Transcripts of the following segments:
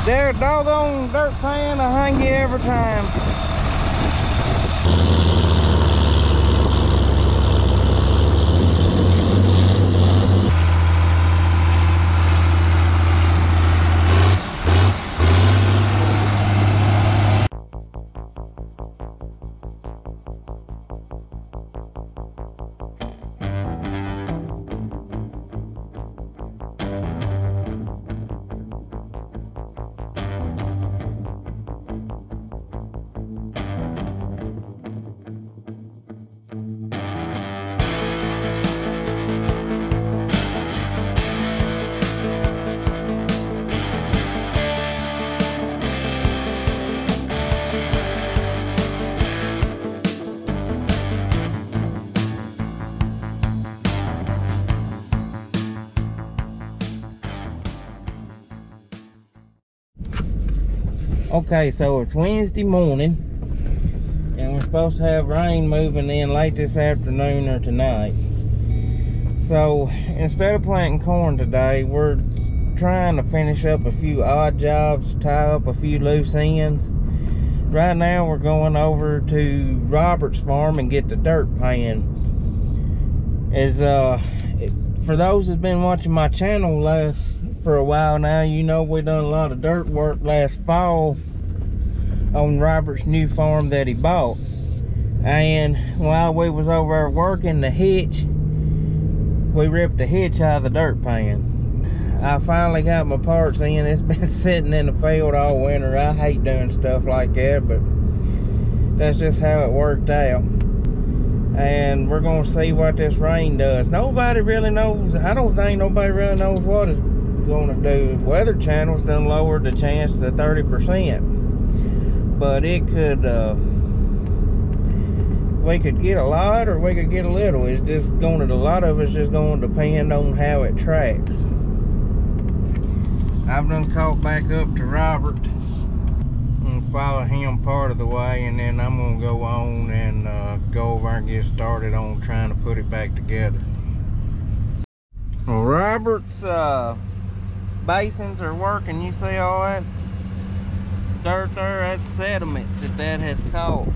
That doggone dirt pan will hang you every time. Okay, so it's Wednesday morning, and we're supposed to have rain moving in late this afternoon or tonight. So instead of planting corn today, we're trying to finish up a few odd jobs, tie up a few loose ends. Right now we're going over to Robert's farm and get the dirt pan. For those who've been watching my channel for a while now, you know we done a lot of dirt work last fall on Robert's new farm that he bought. And while we was over there working the hitch, we ripped the hitch out of the dirt pan. I finally got my parts in. It's been sitting in the field all winter. I hate doing stuff like that, but that's just how it worked out. And we're gonna see what this rain does. Nobody really knows. I don't think nobody really knows what it's gonna do. Weather Channel's done lowered the chance to 30%, but it could we could get a lot or we could get a little. It's just a lot of it's just going to depend on how it tracks. I've done caught back up to Robert and follow him part of the way, and then I'm gonna go on and go over and get started on trying to put it back together. Well, Robert's basins are working. You see all that dirt there? That's sediment that has caught.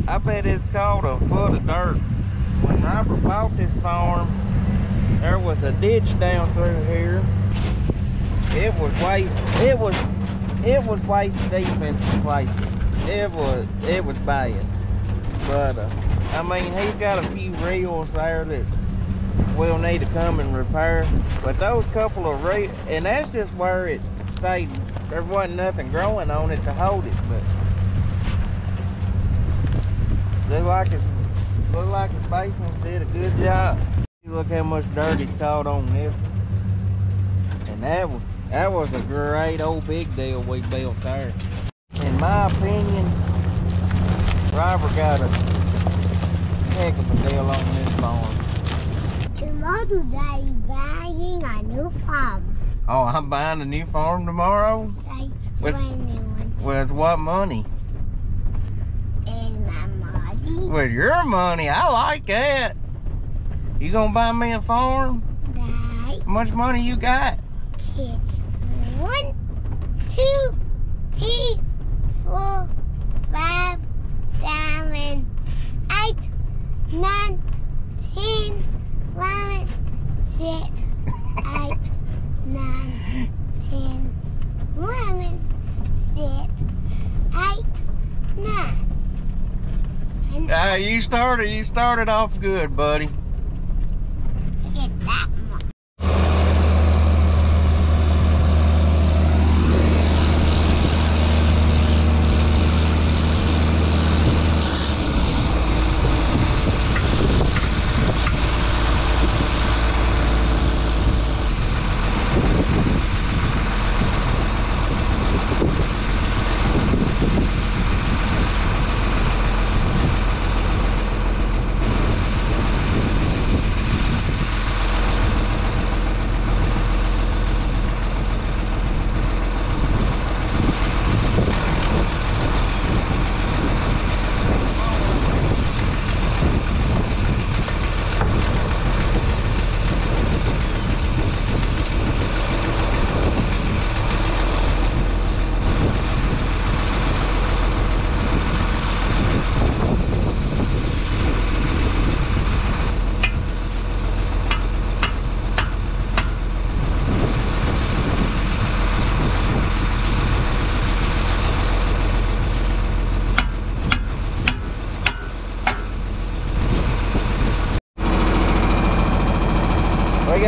I bet it's caught a foot of dirt. When Robert bought this farm, there was a ditch down through here. It was waist deep in some places. It was bad. But I mean, he's got a few reels there that we'll need to come and repair. But those couple of reels, and that's just where it stayed. There wasn't nothing growing on it to hold it, but look like the basins did a good job. Look how much dirt he caught on this one. And that was a great old big deal we built there. In my opinion, Robert got a heck of a deal on this farm. Tomorrow they buying a new farm. Oh, I'm buying a new farm tomorrow? With a new one. With what money? And my money. With your money? I like that. You gonna buy me a farm? Right. How much money you got? 1, 2, 3, 4, 5, 7, 8, 9, 10, 11, 6, 8, 9, 10, 11, 6, 8, 9. You started off good, buddy. Look at that one.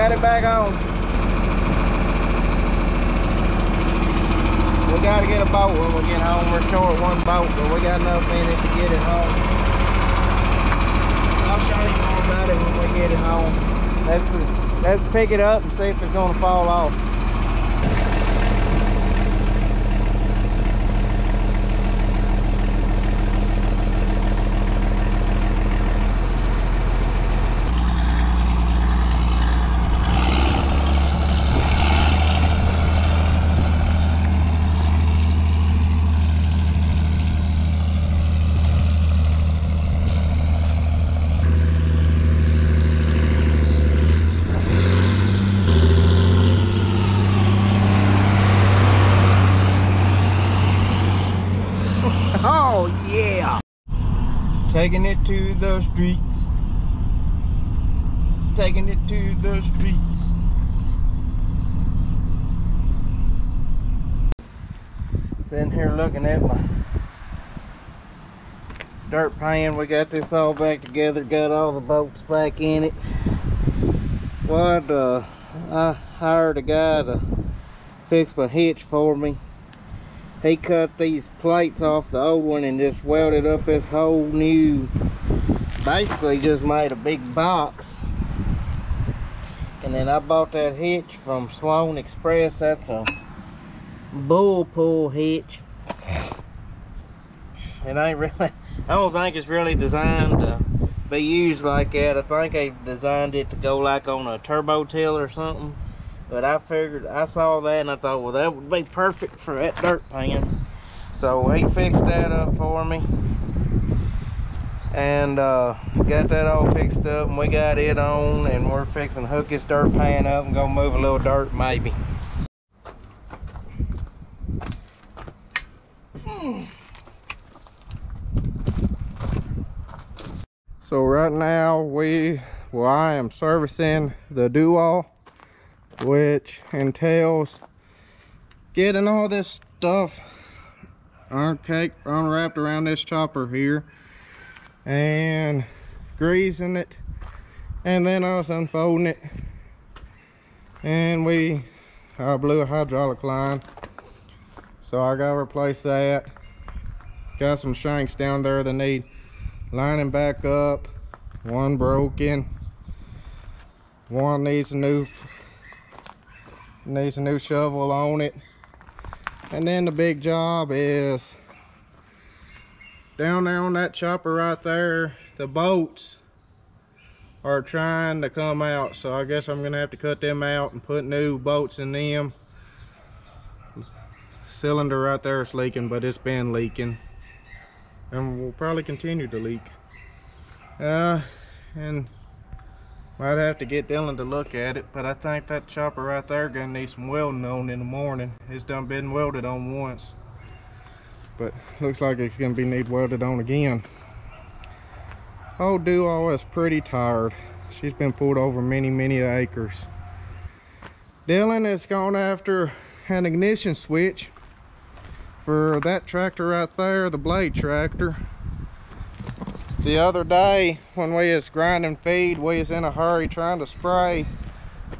got it back on. We gotta get a boat when we get home. We're short one boat, but we got enough in it to get it home. I'll show you more about it when we get it home. Let's pick it up and see if it's gonna fall off. Oh yeah! Taking it to the streets. Taking it to the streets. Sitting here looking at my dirt pan. We got this all back together. Got all the bolts back in it. I hired a guy to fix my hitch for me. He cut these plates off the old one and just welded up this whole new, basically just made a big box. And then I bought that hitch from Sloan Express. That's a bull pull hitch. It ain't really, I don't think it's really designed to be used like that. I think they designed it to go like on a turbo till or something. But I figured, I saw that and I thought, well, that would be perfect for that dirt pan. So he fixed that up for me. And got that all fixed up, and we got it on, and we're fixing to hook this dirt pan up and go move a little dirt maybe. So right now I am servicing the Dual, which entails getting all this stuff unwrapped around this chopper here and greasing it, and then I was unfolding it, and I blew a hydraulic line, so I gotta replace that. Got some shanks down there that need lining back up. One broken, one needs a new shovel on it. And then the big job is down there on that chopper right there. The bolts are trying to come out, so I guess I'm gonna have to cut them out and put new bolts in them. Cylinder right there is leaking, but it's been leaking and will probably continue to leak. And might have to get Dylan to look at it, but I think that chopper right there gonna need some welding on in the morning. It's done been welded on once, but looks like it's gonna need welded on again. Old Duo is pretty tired. She's been pulled over many acres. Dylan has gone after an ignition switch for that tractor right there, the blade tractor. The other day when we was grinding feed, we was in a hurry trying to spray,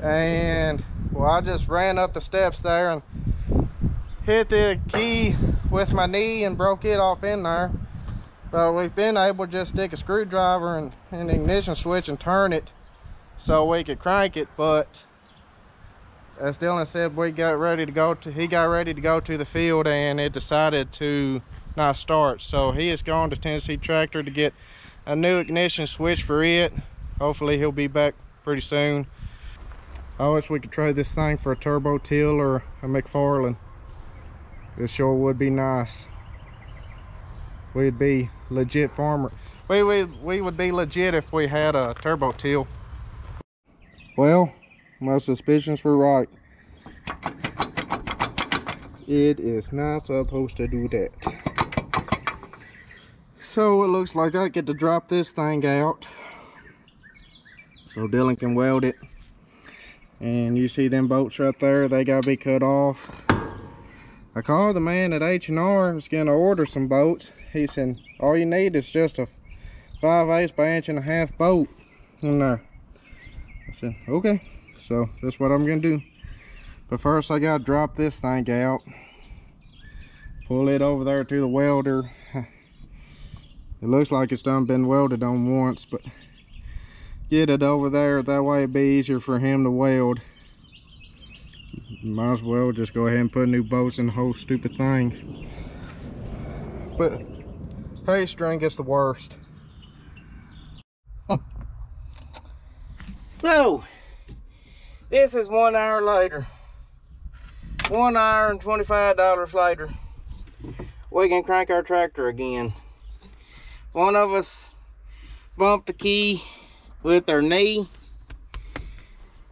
and well, I just ran up the steps there and hit the key with my knee and broke it off in there. But we've been able to just stick a screwdriver in the ignition switch and turn it so we could crank it. But as Dylan said, he got ready to go to the field and it decided to not start. So he has gone to Tennessee Tractor to get a new ignition switch for it. Hopefully he'll be back pretty soon. I wish we could trade this thing for a turbo till or a McFarlane. This sure would be nice. We'd be legit farmer. We would be legit if we had a turbo till. Well, my suspicions were right. It is not supposed to do that. So it looks like I get to drop this thing out so Dylan can weld it. And you see them bolts right there, they gotta be cut off. I called the man at H&R, was gonna order some bolts. He said, all you need is just a 5/8 by 1.5 inch bolt in there. I said, okay. So that's what I'm gonna do. But first I gotta drop this thing out, pull it over there to the welder. It looks like it's done been welded on once, but get it over there, that way it'd be easier for him to weld. Might as well just go ahead and put new bolts in the whole stupid thing. But hay string is the worst. So this is 1 hour later, 1 hour and $25 later, we can crank our tractor again. One of us bumped the key with our knee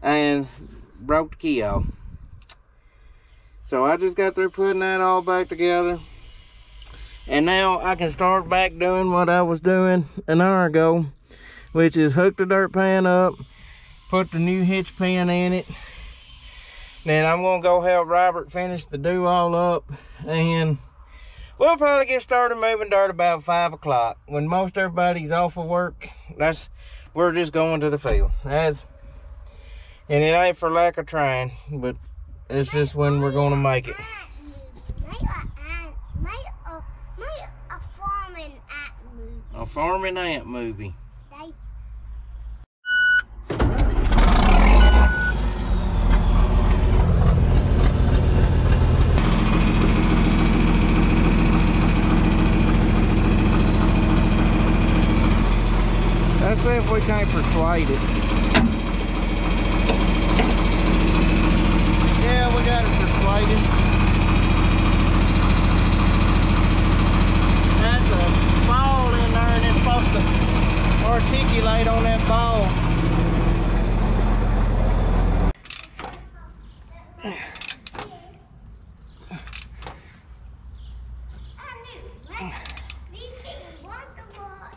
and broke the key off. So I just got through putting that all back together, and now I can start back doing what I was doing an hour ago, which is hook the dirt pan up, put the new hitch pin in it. Then I'm gonna go help Robert finish the do all up, and we'll probably get started moving dirt about 5 o'clock when most everybody's off of work. We're just going to the field. And it ain't for lack of trying, but it's just when we're gonna make it. A farming ant movie. Let's see if we can't persuade it. Yeah, we got it persuaded. That's a ball in there, and it's supposed to articulate on that ball.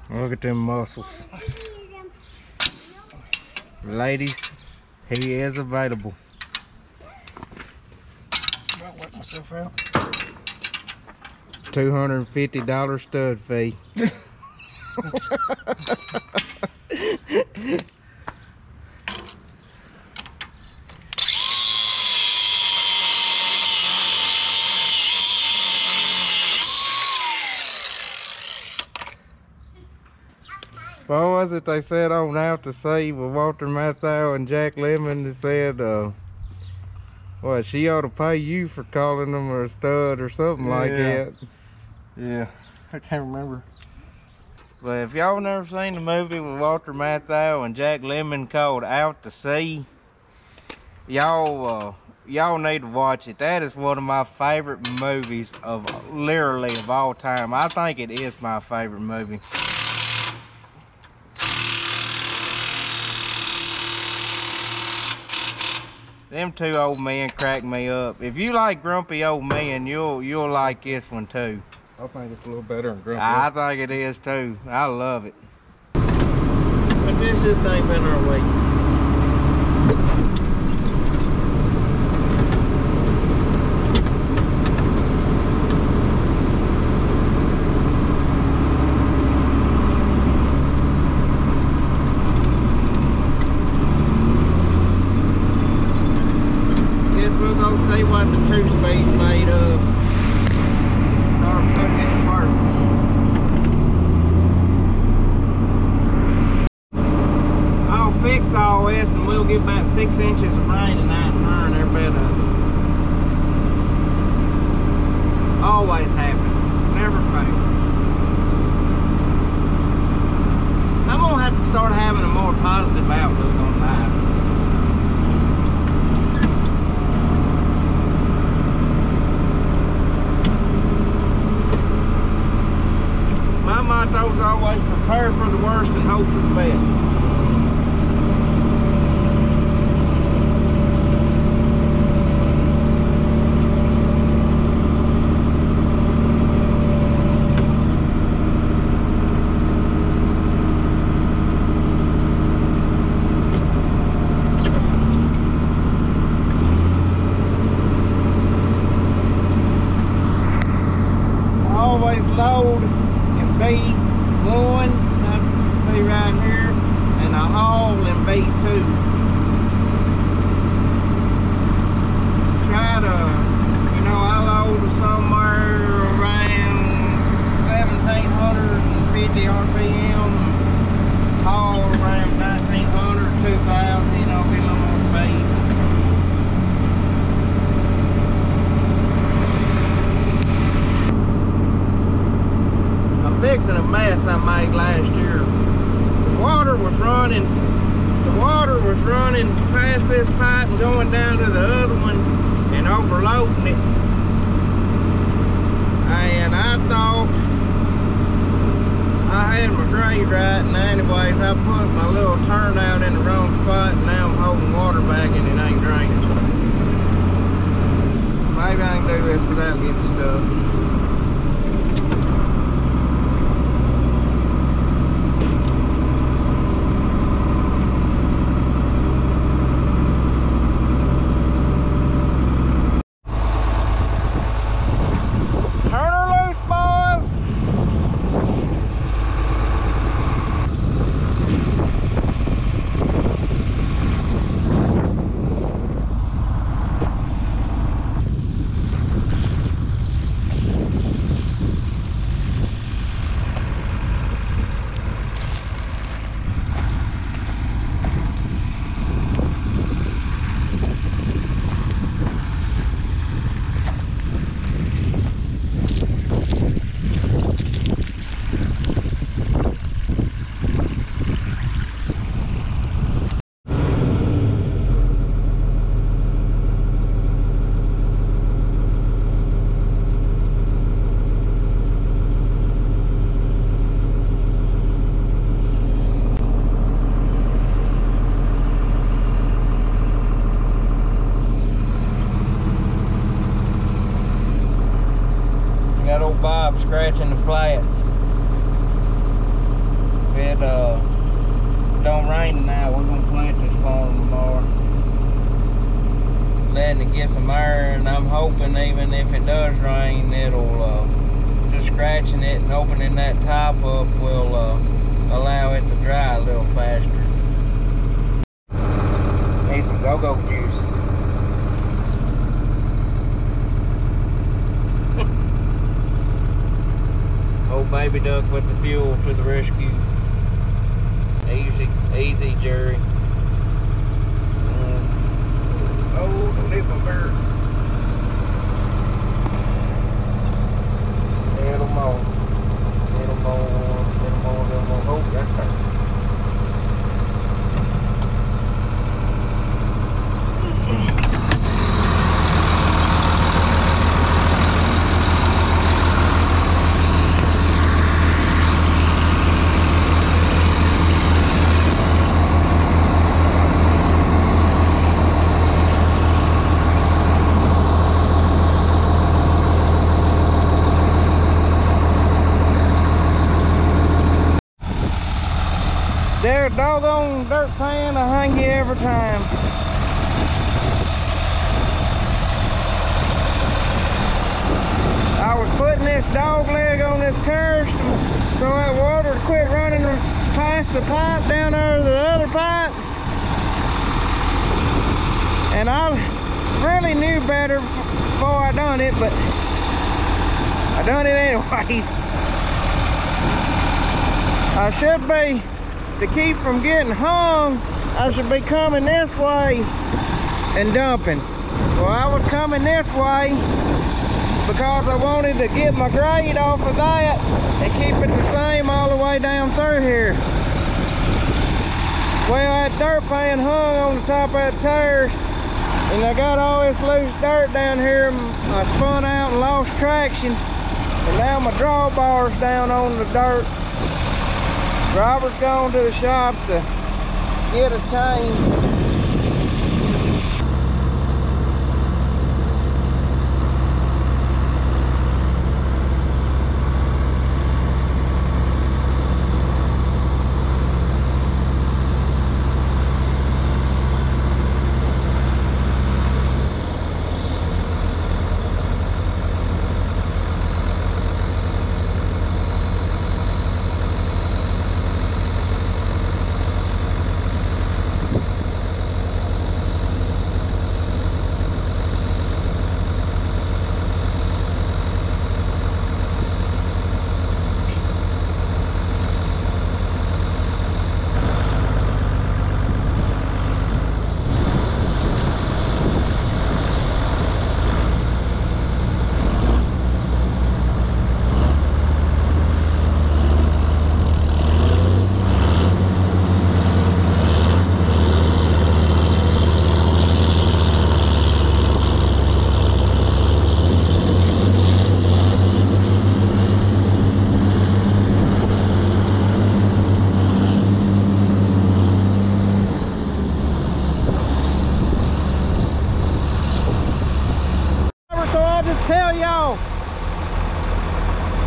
Look at them muscles. Ladies, he is available. I'll work myself out. $250 stud fee. What was it they said on Out to Sea with Walter Matthau and Jack Lemmon? They said, what, she ought to pay you for calling them a stud or something like that. Yeah, I can't remember. But if y'all never seen the movie with Walter Matthau and Jack Lemmon called Out to Sea, y'all need to watch it. That is one of my favorite movies of literally of all time. I think it is my favorite movie. Them two old men crack me up. If you like grumpy old men, you'll like this one too. I think it's a little better than grumpy. I think it is too. I love it. But this just ain't been our way. See what the two-speed made of. Start putting it to work. I'll fix all this and we'll get about 6 inches of rain tonight and burn every bit of it. Always happens. Never fails. I'm gonna have to start having a more positive outlook on life. My motto is always prepare for the worst and hope for the best. Always load and B1, that'd be right here, and a haul and B2. mess I made last year. The water was running past this pipe and going down to the other one and overloading it. And I thought I had my grade right, and anyways, I put my little turnout in the wrong spot, and now I'm holding water back and it ain't draining. Maybe I can do this without getting stuck. Got old Bob scratching the flats. If it don't rain now, we're gonna plant this farm tomorrow. Letting it get some air, and I'm hoping even if it does rain, it'll just scratching it and opening that top up will allow it to dry a little faster. Need some go-go juice. Old baby duck with the fuel to the rescue. Easy, Jerry. Oh, don't hit my bird. Little more. Oh, that's perfect. There, doggone dirt pan, I hang you every time. I was putting this dog leg on this curve so that water would quit running past the pipe down there to the other pipe. And I really knew better before I done it, but I done it anyways. I should be, to keep from getting hung, I should be coming this way and dumping. Well, I was coming this way because I wanted to get my grade off of that and keep it the same all the way down through here. Well, that dirt pan hung on the top of that tires, and I got all this loose dirt down here. I spun out and lost traction, and now my drawbar's down on the dirt. Robert's gone to the shop to get a chain. just tell y'all,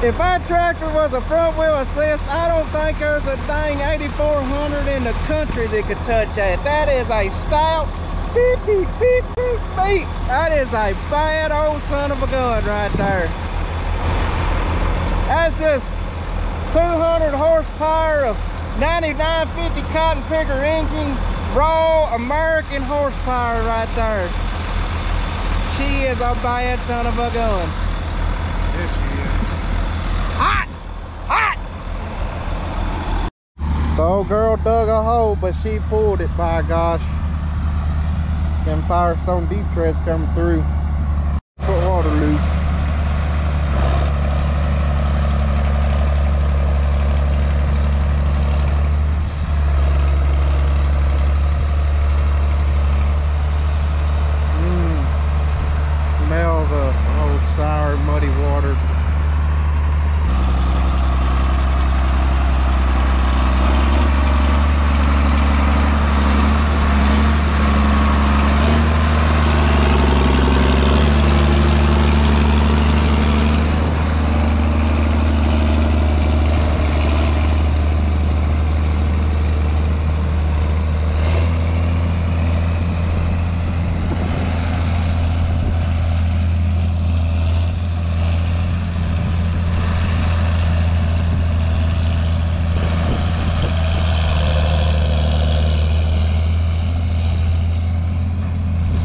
if our tractor was a front wheel assist, I don't think there's a dang 8400 in the country that could touch that. That is a stout beep, beep, beep, beep, beep. That is a bad old son of a gun right there. That's just 200 horsepower of 9950 cotton picker engine, raw American horsepower right there. She is a bad son of a gun. Yes, she is. Hot! Hot! The old girl dug a hole, but she pulled it, by gosh. Them Firestone deep treads coming through. Put water loose. Smell the old sour, muddy water.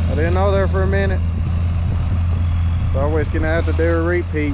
I didn't know there for a minute. So always gonna have to do a repeat.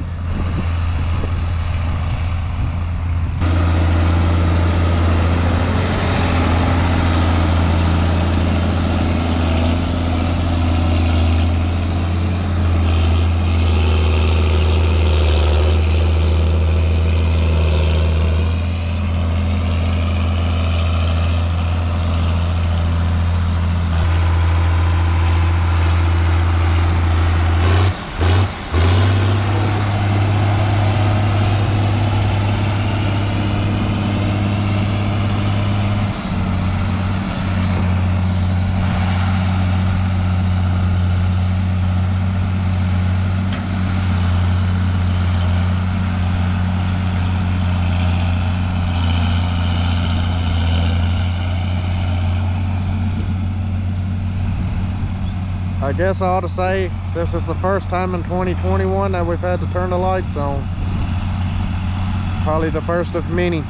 I guess I ought to say this is the first time in 2021 that we've had to turn the lights on. Probably the first of many.